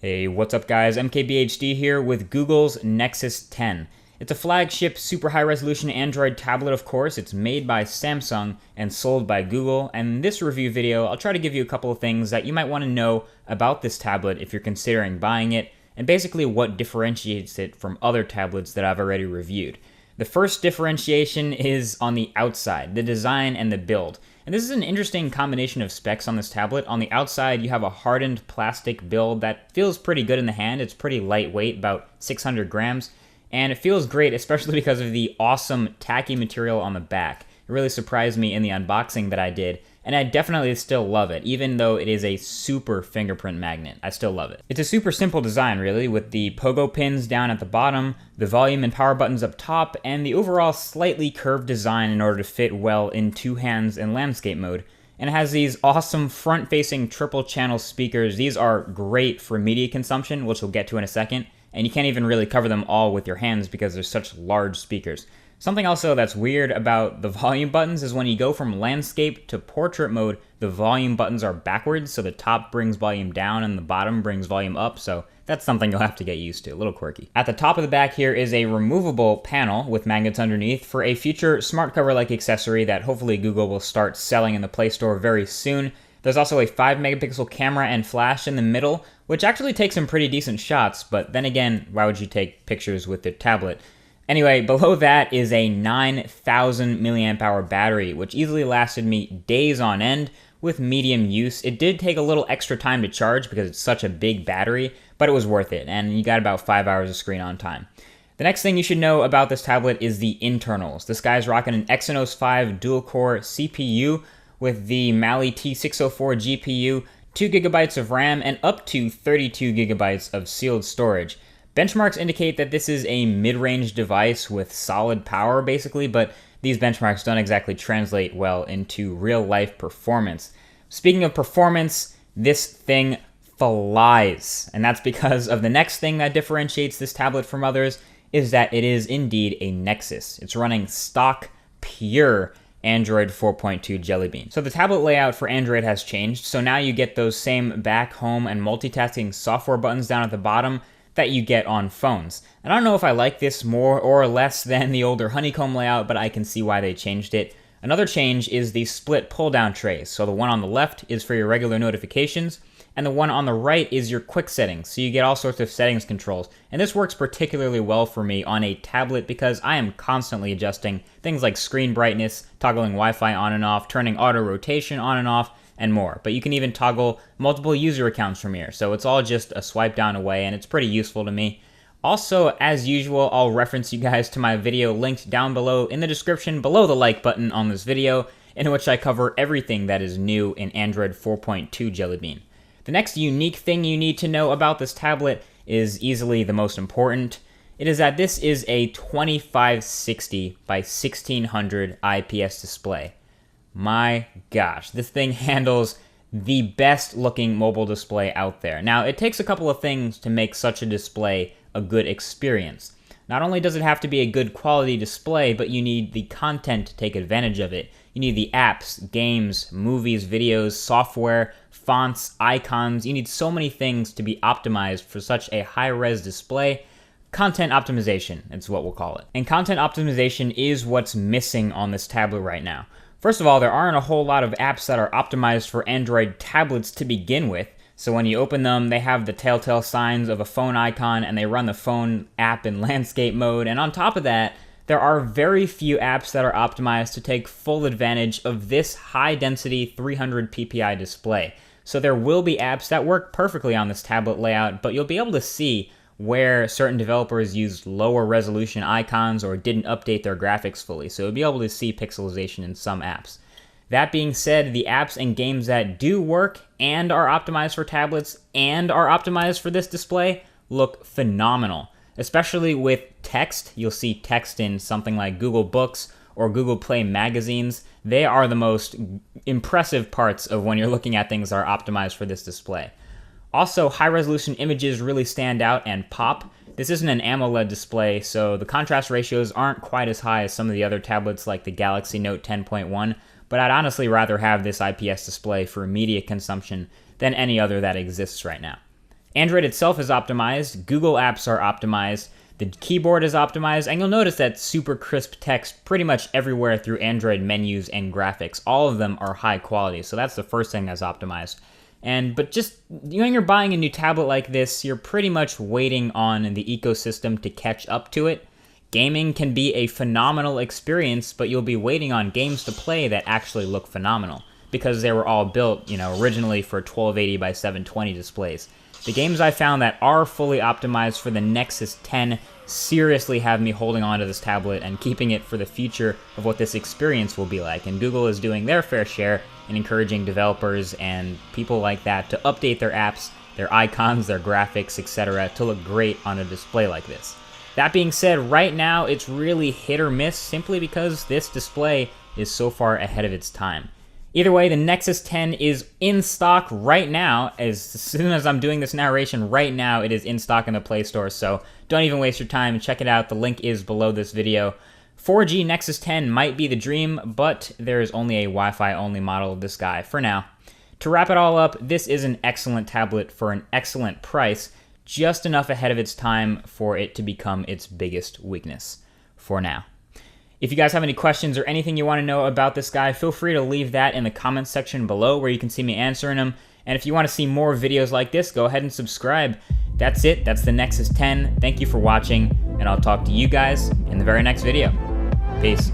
Hey, what's up guys? MKBHD here with Google's Nexus 10. It's a flagship super high resolution Android tablet, of course. It's made by Samsung and sold by Google. And in this review video, I'll try to give you a couple of things that you might want to know about this tablet if you're considering buying it, and basically what differentiates it from other tablets that I've already reviewed. The first differentiation is on the outside, the design and the build. And this is an interesting combination of specs on this tablet. On the outside, you have a hardened plastic build that feels pretty good in the hand. It's pretty lightweight, about 600 grams. And it feels great, especially because of the awesome tacky material on the back. It really surprised me in the unboxing that I did. And I definitely still love it, even though it is a super fingerprint magnet. I still love it. It's a super simple design, really, with the pogo pins down at the bottom, the volume and power buttons up top, and the overall slightly curved design in order to fit well in two hands in landscape mode. And it has these awesome front-facing triple-channel speakers. These are great for media consumption, which we'll get to in a second, and you can't even really cover them all with your hands because they're such large speakers. Something also that's weird about the volume buttons is when you go from landscape to portrait mode, the volume buttons are backwards, so the top brings volume down and the bottom brings volume up, so that's something you'll have to get used to, a little quirky. At the top of the back here is a removable panel with magnets underneath for a future smart cover-like accessory that hopefully Google will start selling in the Play Store very soon. There's also a 5-megapixel camera and flash in the middle, which actually takes some pretty decent shots, but then again, why would you take pictures with the tablet? Anyway, below that is a 9,000 milliamp hour battery, which easily lasted me days on end with medium use. It did take a little extra time to charge because it's such a big battery, but it was worth it, and you got about 5 hours of screen on time. The next thing you should know about this tablet is the internals. This guy's rocking an Exynos 5 dual-core CPU with the Mali T604 GPU, 2 gigabytes of RAM, and up to 32 gigabytes of sealed storage. Benchmarks indicate that this is a mid-range device with solid power, basically, but these benchmarks don't exactly translate well into real-life performance. Speaking of performance, this thing flies, and that's because of the next thing that differentiates this tablet from others, is that it is indeed a Nexus. It's running stock, pure Android 4.2 Jelly Bean. So the tablet layout for Android has changed, so now you get those same back, home, and multitasking software buttons down at the bottom that you get on phones. And I don't know if I like this more or less than the older honeycomb layout, but I can see why they changed it. Another change is the split pull-down trays. So the one on the left is for your regular notifications, and the one on the right is your quick settings. So you get all sorts of settings controls. And this works particularly well for me on a tablet because I am constantly adjusting things like screen brightness, toggling Wi-Fi on and off, turning auto rotation on and off, and more. But you can even toggle multiple user accounts from here, so it's all just a swipe down away, and it's pretty useful to me. Also, as usual, I'll reference you guys to my video linked down below in the description below the like button on this video, in which I cover everything that is new in Android 4.2 Jelly Bean. The next unique thing you need to know about this tablet is easily the most important. It is that this is a 2560 by 1600 IPS display. My gosh, this thing handles the best looking mobile display out there. Now, it takes a couple of things to make such a display a good experience. Not only does it have to be a good quality display, but you need the content to take advantage of it. You need the apps, games, movies, videos, software, fonts, icons. You need so many things to be optimized for such a high-res display. Content optimization, it's what we'll call it. And content optimization is what's missing on this tablet right now. First of all, there aren't a whole lot of apps that are optimized for Android tablets to begin with. So when you open them, they have the telltale signs of a phone icon and they run the phone app in landscape mode. And on top of that, there are very few apps that are optimized to take full advantage of this high-density 300 ppi display. So there will be apps that work perfectly on this tablet layout, but you'll be able to see where certain developers used lower resolution icons or didn't update their graphics fully, so you'll be able to see pixelization in some apps. That being said, the apps and games that do work and are optimized for tablets and are optimized for this display look phenomenal. Especially with text, you'll see text in something like Google Books or Google Play magazines. They are the most impressive parts of when you're looking at things that are optimized for this display. Also, high-resolution images really stand out and pop. This isn't an AMOLED display, so the contrast ratios aren't quite as high as some of the other tablets like the Galaxy Note 10.1, but I'd honestly rather have this IPS display for media consumption than any other that exists right now. Android itself is optimized, Google apps are optimized, the keyboard is optimized, and you'll notice that super crisp text pretty much everywhere through Android menus and graphics. All of them are high quality, so that's the first thing that's optimized. But just when you're buying a new tablet like this, you're pretty much waiting on the ecosystem to catch up to it. Gaming can be a phenomenal experience, but you'll be waiting on games to play that actually look phenomenal because they were all built, originally for 1280 by 720 displays. The games I found that are fully optimized for the Nexus 10 seriously have me holding on to this tablet and keeping it for the future of what this experience will be like. And Google is doing their fair share in encouraging developers and people like that to update their apps, their icons, their graphics, etc. to look great on a display like this. That being said, right now it's really hit or miss simply because this display is so far ahead of its time. Either way, the Nexus 10 is in stock right now. As soon as I'm doing this narration right now, it is in stock in the Play Store, so don't even waste your time. Check it out. The link is below this video. 4G Nexus 10 might be the dream, but there is only a Wi-Fi only model of this guy for now. To wrap it all up, this is an excellent tablet for an excellent price, just enough ahead of its time for it to become its biggest weakness for now. If you guys have any questions or anything you want to know about this guy, feel free to leave that in the comments section below where you can see me answering them. And if you want to see more videos like this, go ahead and subscribe. That's it. That's the Nexus 10. Thank you for watching, and I'll talk to you guys in the very next video. Peace.